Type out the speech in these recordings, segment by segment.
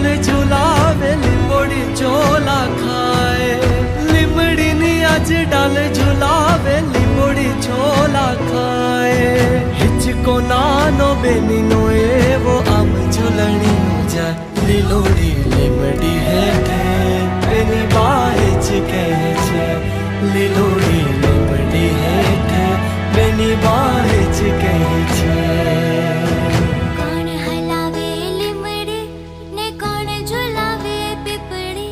डाल झुलावे लिंबोड़ी चोला खाए लिमड़ी नी आज डाल झुलावे लिंबोड़ी चोला खाए हिचको नानो बेनी नो एवो आम झुलणी जाए લીલોડી લીમડી હેઠે બેની બાજ કહે છે લીલોડી લીમડી હેઠે બેની બાજ કહે છે કોણ હલાવે લીમડી ને કોણ ઝુલાવે પીપળી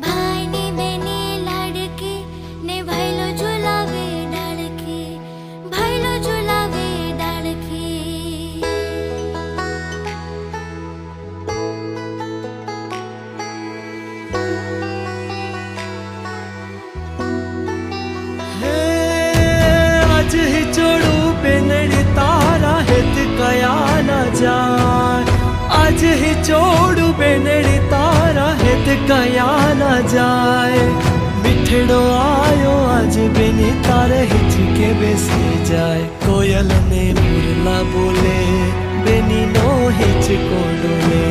ભાઈ ની બેની લાડકી ને ભાઈલો ઝુલાવે ડાળકી ભાઈલો ઝુલાવે ડાળકી आज ही जोड़ू बेनड़ी तारा हित कया न जाए आज ही जोड़ू बेनड़ी तारा हित कया न जाए मिठड़ो आयो आज बेनी तारे हिचके बेसी जाए कोयल ने मुरला बोले बेनी नो हिचको डोले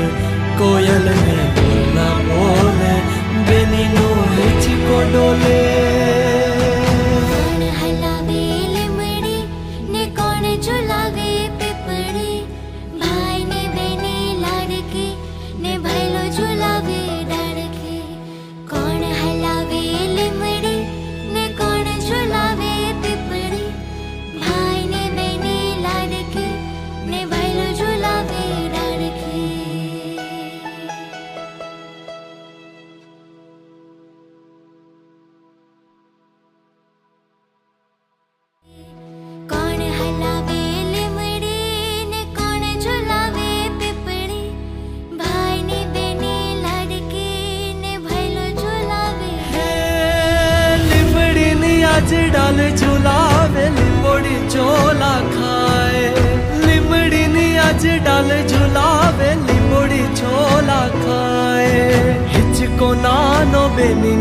कोयल ने मुरला बोले बेनी नो हिचको डोले ઝુલાવે પીપળી ભાઈ ને બેની લાડકી ને ભાઈલો ઝુલાવે ડાળકી કોણ હલાવે લીમડી ને કોણ ઝુલાવે પીપળી ભાઈ ને બેની લાડકી ને ભાઈલો ઝુલાવે ડાળકી કોણ હલાવે आज डाल झुलावे लिंबोड़ी चोला खाए लिमड़ी नी आज डाल झुलावे लिंबोड़ी चोला खाए हिचको नानो बेनी